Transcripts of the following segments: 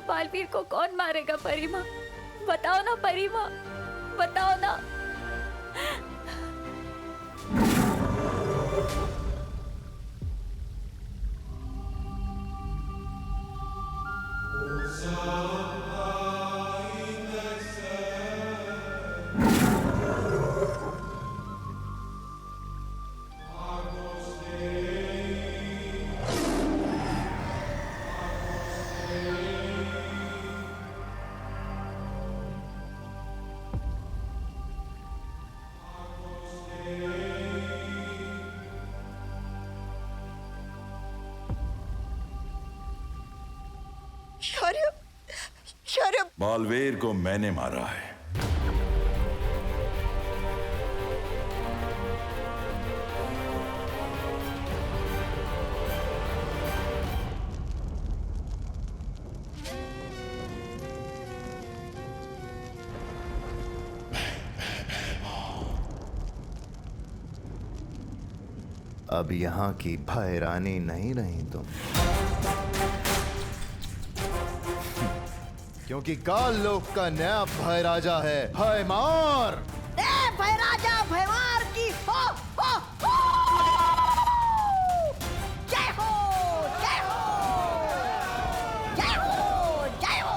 बालवीर को कौन मारेगा परिमा? बताओ ना परिमा, बताओ ना। शौर्य, शौर्य, बालवीर को मैंने मारा है। अब यहाँ की भय रानी नहीं रही तुम, क्योंकि काल लोक का नया भय राजा है, भयमार। भय राजा भयमार की हो, हो, हो। जय हो, जय हो, जय हो, जय हो।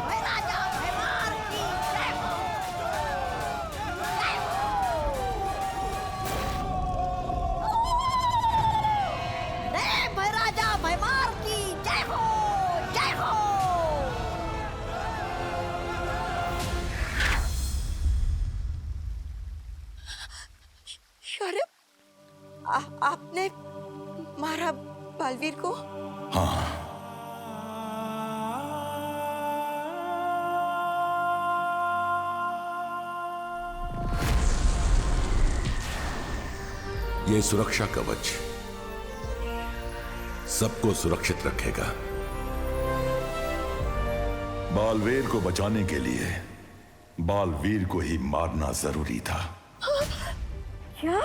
भय राजा भयमार की जय हो, जय हो। भय राजा भयमार की जय हो, जय हो। शौर्य, आपने मारा बालवीर को? हाँ, ये सुरक्षा कवच सबको सुरक्षित रखेगा। बालवीर को बचाने के लिए बालवीर को ही मारना जरूरी था। क्या?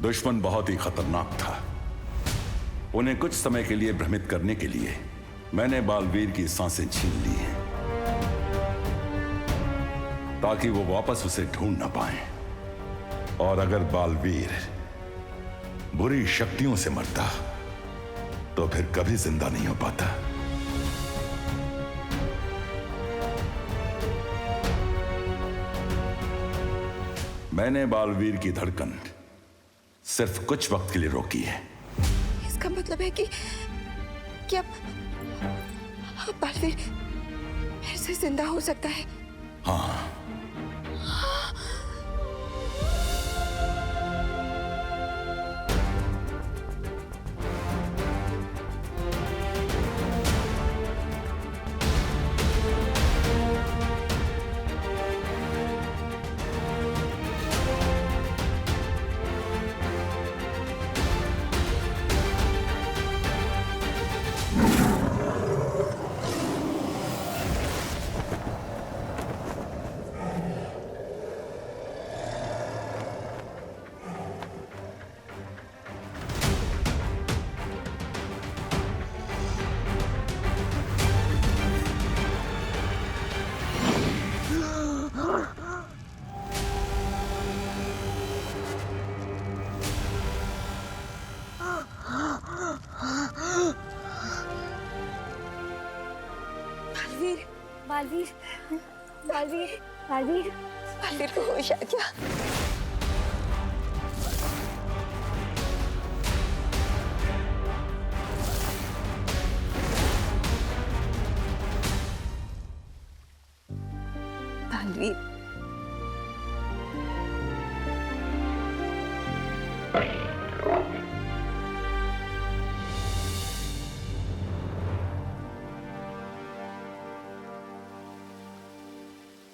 दुश्मन बहुत ही खतरनाक था। उन्हें कुछ समय के लिए भ्रमित करने के लिए मैंने बालवीर की सांसें छीन ली हैं, ताकि वो वापस उसे ढूंढ ना पाए। और अगर बालवीर बुरी शक्तियों से मरता तो फिर कभी जिंदा नहीं हो पाता। मैंने बालवीर की धड़कन सिर्फ कुछ वक्त के लिए रोकी है। इसका मतलब है कि अब बालवीर फिर से जिंदा हो सकता है। हाँ, बालवीर, बालवीर, बालवीर, बालवीर को होश आ गया। बालवीर,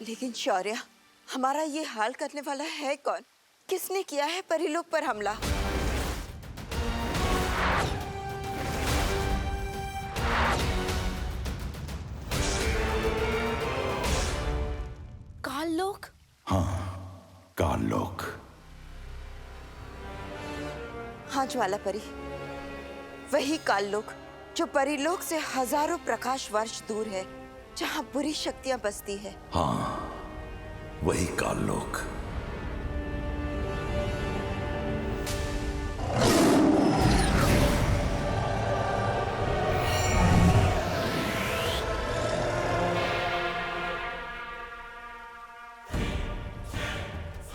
लेकिन शौर्य, हमारा ये हाल करने वाला है कौन? किसने किया है परिलोक पर हमला? काल लोक? हाँ, काल लोक। हाँ कांच वाला परी, वही काललोक जो परीलोक से हजारों प्रकाश वर्ष दूर है, जहां बुरी शक्तियां बसती है। हाँ, वही काललोक।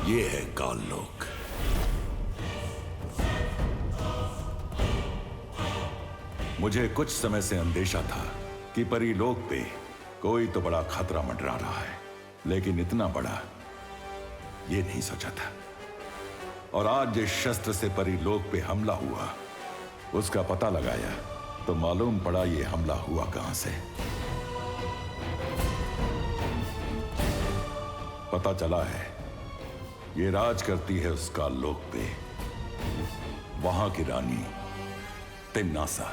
ये है काललोक। मुझे कुछ समय से अंदेशा था कि परीलोक पे कोई तो बड़ा खतरा मंडरा रहा है, लेकिन इतना बड़ा ये नहीं सोचा था। और आज जिस शस्त्र से परीलोक पे हमला हुआ, उसका पता लगाया तो मालूम पड़ा ये हमला हुआ कहां से। पता चला है ये राज करती है उस काललोक पे वहां की रानी तिम्नासा।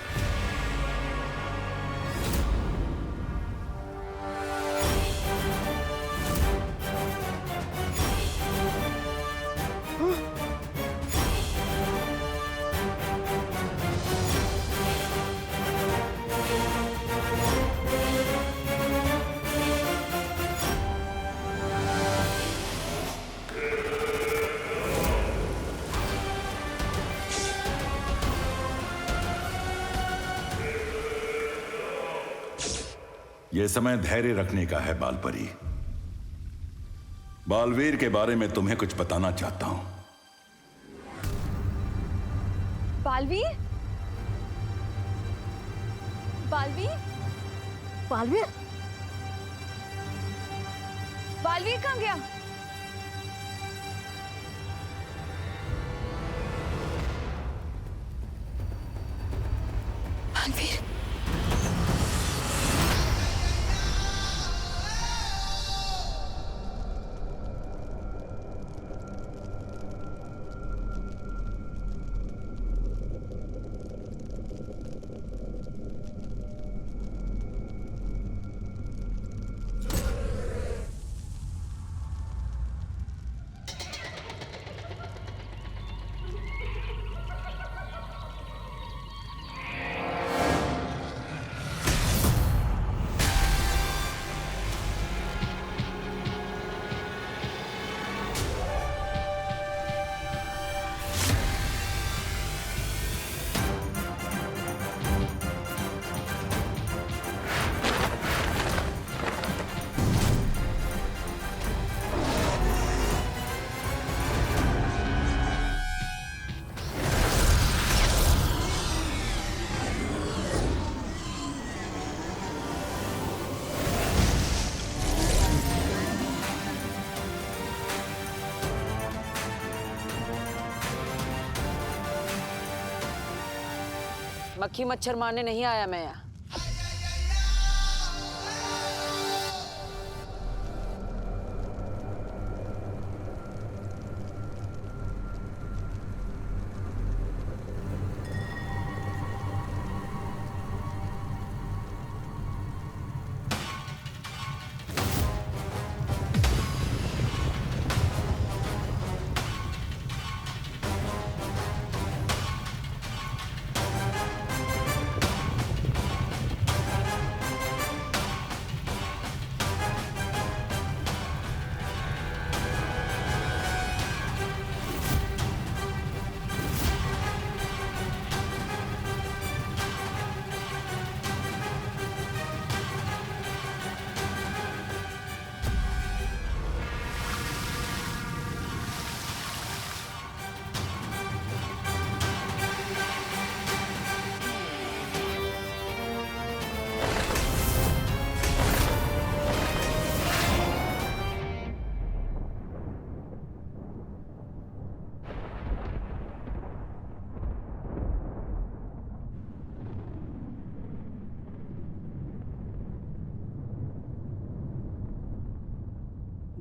यह समय धैर्य रखने का है बालपरी। बालवीर के बारे में तुम्हें कुछ बताना चाहता हूं। बालवीर? बालवीर? बालवीर? बालवीर कहाँ गया? बालवीर, मक्खी मच्छर मारने नहीं आया मैं यहाँ।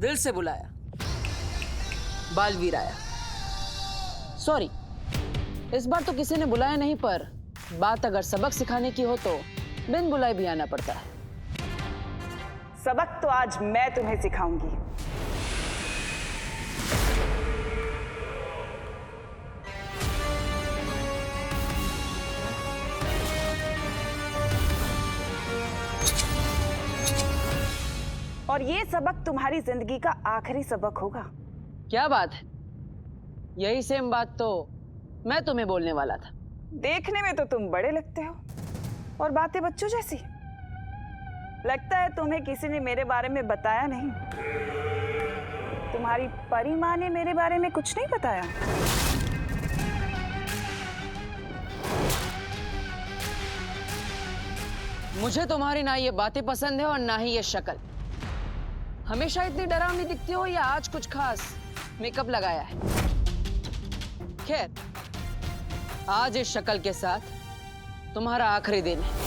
दिल से बुलाया, बालवीर आया। सॉरी, इस बार तो किसी ने बुलाया नहीं, पर बात अगर सबक सिखाने की हो तो बिन बुलाए भी आना पड़ता है। सबक तो आज मैं तुम्हें सिखाऊंगी। और ये सबक तुम्हारी जिंदगी का आखिरी सबक होगा। क्या बात है, यही सेम बात तो मैं तुम्हें बोलने वाला था। देखने में तो तुम बड़े लगते हो और बातें बच्चों जैसी। लगता है तुम्हें किसी ने मेरे बारे में बताया नहीं। तुम्हारी परी माँ ने मेरे बारे में कुछ नहीं बताया। मुझे तुम्हारी ना ये बातें पसंद है और ना ही ये शक्ल। हमेशा इतनी डरावनी दिखती हो या आज कुछ खास मेकअप लगाया है? खैर, आज इस शक्ल के साथ तुम्हारा आखिरी दिन है।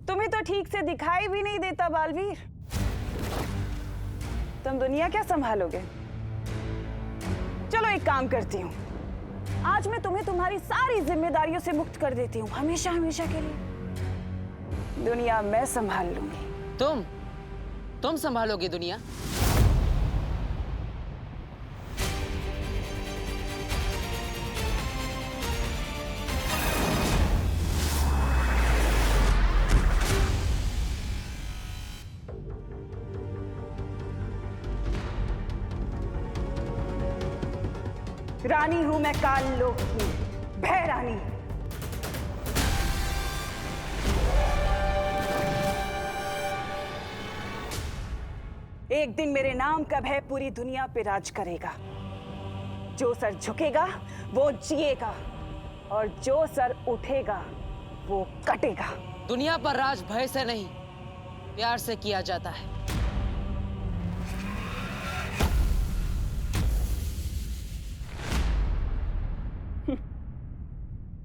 तुम्हें तो ठीक से दिखाई भी नहीं देता बालवीर। तुम दुनिया क्या संभालोगे? चलो एक काम करती हूँ, आज मैं तुम्हें तुम्हारी सारी जिम्मेदारियों से मुक्त कर देती हूँ, हमेशा हमेशा के लिए। दुनिया मैं संभाल लूंगी। तुम संभालोगी दुनिया? रानी हूं मैं काल लोक की, भय रानी। एक दिन मेरे नाम का भय पूरी दुनिया पे राज करेगा। जो सर झुकेगा वो जिएगा और जो सर उठेगा वो कटेगा। दुनिया पर राज भय से नहीं, प्यार से किया जाता है।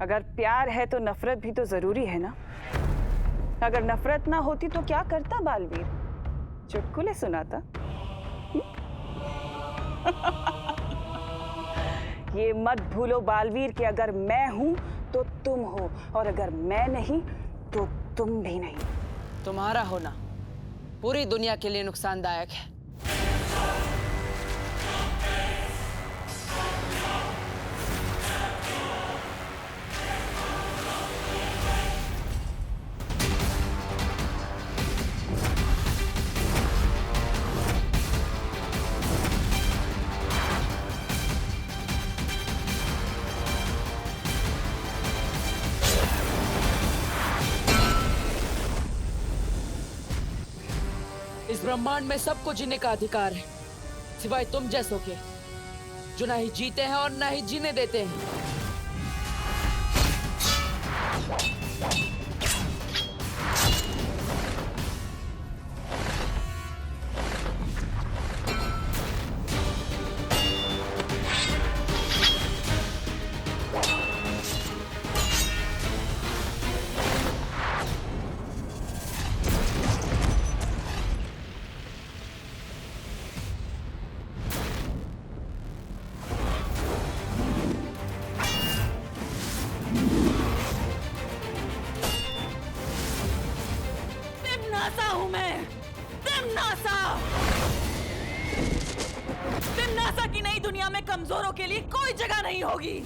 अगर प्यार है तो नफरत भी तो जरूरी है ना। अगर नफरत ना होती तो क्या करता बालवीर? चुटकुले सुनाता? ये मत भूलो बालवीर कि अगर मैं हूं तो तुम हो, और अगर मैं नहीं तो तुम भी नहीं। तुम्हारा होना पूरी दुनिया के लिए नुकसानदायक है। इस ब्रह्मांड में सबको जीने का अधिकार है, सिवाय तुम जैसों के, जो ना ही जीते हैं और ना ही जीने देते हैं। हूं मैं, तिमनासा। तिमनासा की नई दुनिया में कमजोरों के लिए कोई जगह नहीं होगी।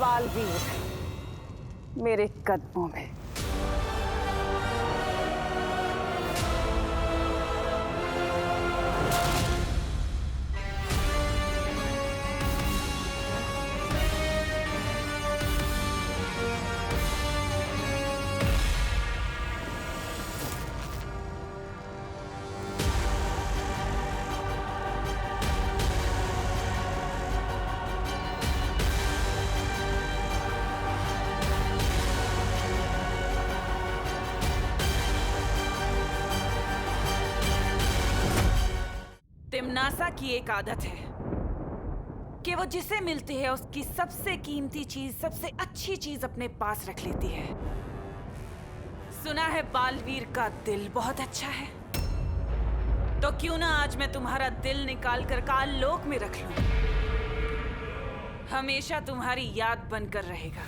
बालवीर मेरे कदमों में। तिमनासा की एक आदत है कि वो जिसे मिलती है उसकी सबसे कीमती चीज, सबसे अच्छी चीज अपने पास रख लेती है। सुना है बालवीर का दिल बहुत अच्छा है, तो क्यों ना आज मैं तुम्हारा दिल निकाल कर काल लोक में रख लूं। हमेशा तुम्हारी याद बनकर रहेगा।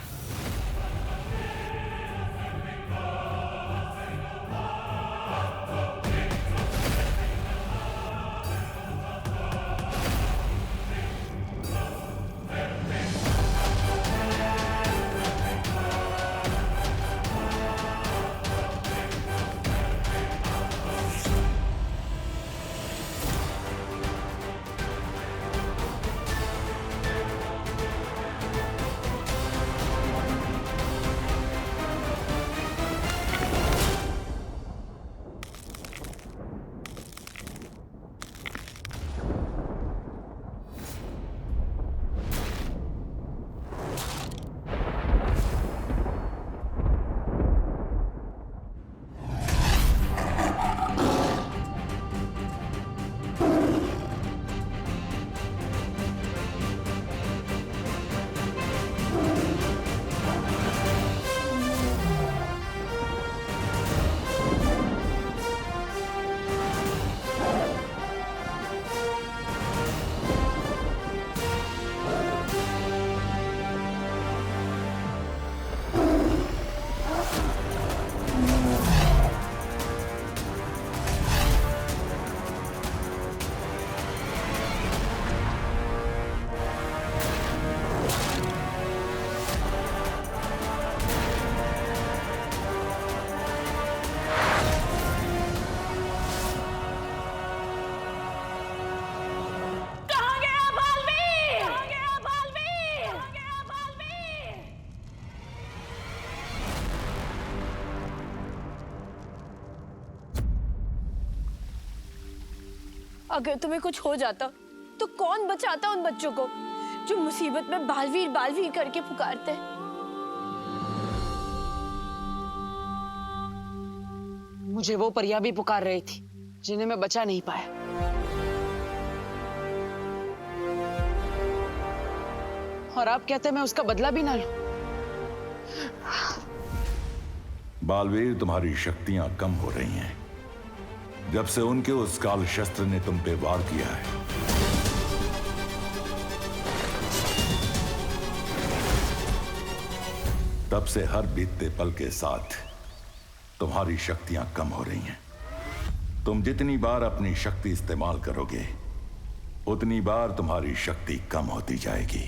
अगर तुम्हें कुछ हो जाता तो कौन बचाता उन बच्चों को जो मुसीबत में बालवीर बालवीर करके पुकारते हैं? मुझे वो परियां भी पुकार रही थी जिन्हें मैं बचा नहीं पाया। और आप कहते हैं मैं उसका बदला भी ना लूं। बालवीर, तुम्हारी शक्तियां कम हो रही हैं जब से उनके उस काल शस्त्र ने तुम पे वार किया है। तब से हर बीतते पल के साथ तुम्हारी शक्तियां कम हो रही हैं। तुम जितनी बार अपनी शक्ति इस्तेमाल करोगे उतनी बार तुम्हारी शक्ति कम होती जाएगी।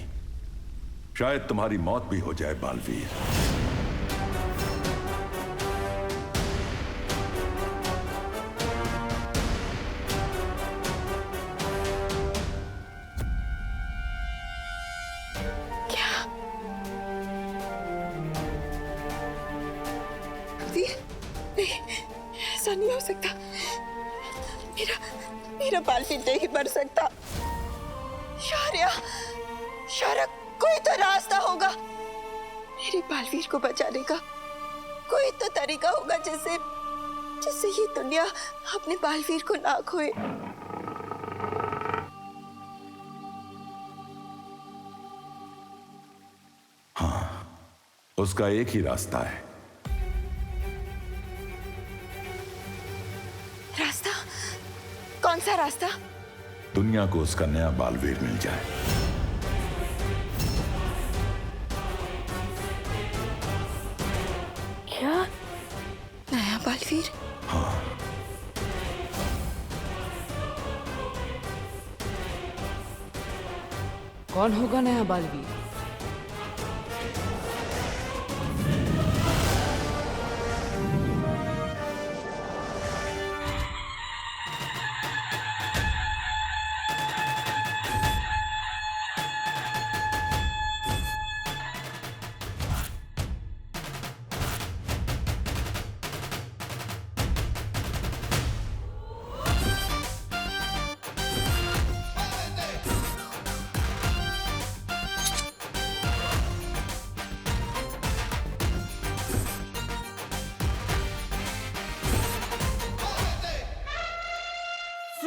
शायद तुम्हारी मौत भी हो जाए बालवीर। ऐसा नहीं हो सकता। मेरा बालवीर नहीं मर सकता। शौर्या, कोई तो रास्ता होगा मेरे बालवीर को बचाने का। कोई तो तरीका होगा जिससे ये दुनिया अपने बालवीर को ना खोए। हाँ, उसका एक ही रास्ता है। रास्ता? कौन सा रास्ता? दुनिया को उसका नया बालवीर मिल जाए। क्या? नया बालवीर? हाँ। कौन होगा नया बालवीर?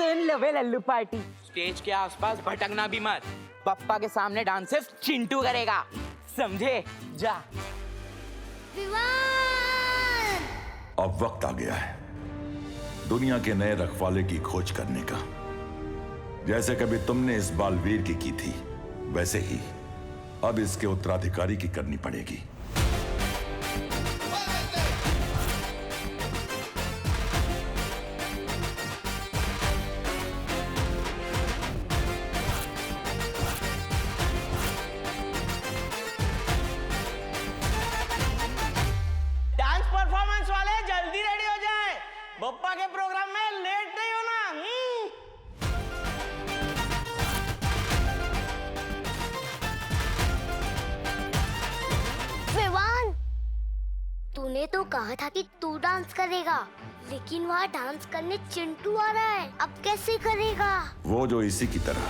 सुन लो बे लल्लू पार्टी, स्टेज के आसपास भटकना भी मत। पप्पा के सामने डांस सिर्फ चिंटू करेगा, समझे? जा। अब वक्त आ गया है दुनिया के नए रखवाले की खोज करने का। जैसे कभी तुमने इस बालवीर की थी, वैसे ही अब इसके उत्तराधिकारी की करनी पड़ेगी। डांस परफॉर्मेंस वाले जल्दी रेडी हो जाए, बप्पा के प्रोग्राम में लेट नहीं होना। विवान, तूने तो कहा था कि तू डांस करेगा, लेकिन वहाँ डांस करने चिंटू आ रहा है, अब कैसे करेगा? वो जो इसी की तरह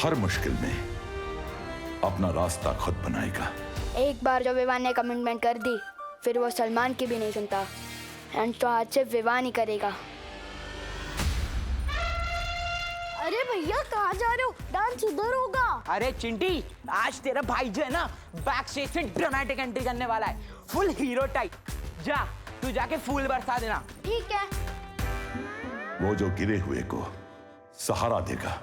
हर मुश्किल में अपना रास्ता खुद बनाएगा। एक बार जो विवान ने कमिटमेंट कर दी, फिर वो सलमान की भी नहीं सुनता। एंड तो आज से विवान ही करेगा। अरे भैया कहाँ जा रहे हो? डांस उधर होगा। अरे चिंटी, आज तेरा भाई जो है ना, बैक स्टेज से ड्रामेटिक एंट्री करने वाला है, फुल हीरो टाइप। जा, तू जाके फूल बरसा देना। ठीक है। वो जो गिरे हुए को सहारा देगा।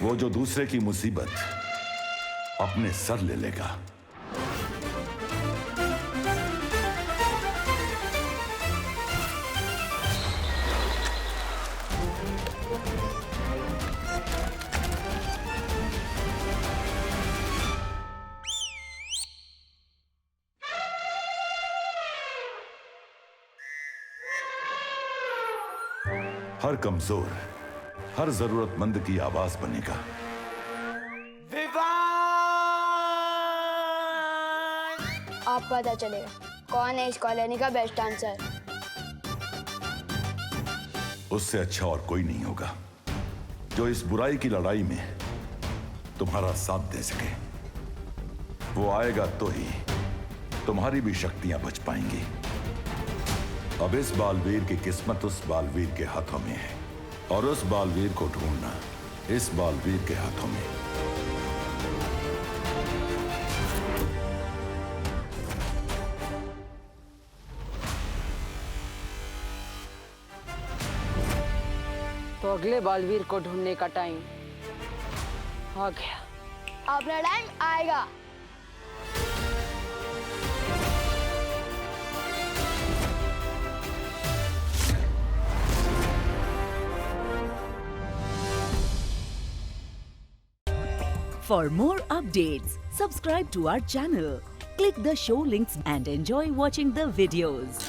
वो जो दूसरे की मुसीबत अपने सर ले लेगा। हर कमजोर, हर जरूरतमंद की आवाज बनेगा। अब पता चलेगा कौन है इस कॉलोनी का बेस्ट डांसर। उससे अच्छा और कोई नहीं होगा जो इस बुराई की लड़ाई में तुम्हारा साथ दे सके। वो आएगा तो ही तुम्हारी भी शक्तियां बच पाएंगी। अब इस बालवीर की किस्मत उस बालवीर के हाथों में है, और उस बालवीर को ढूंढना इस बालवीर के हाथों में। तो अगले बालवीर को ढूंढने का टाइम आ गया। अपना टाइम आएगा। For more updates, subscribe to our channel, click the show links and enjoy watching the videos.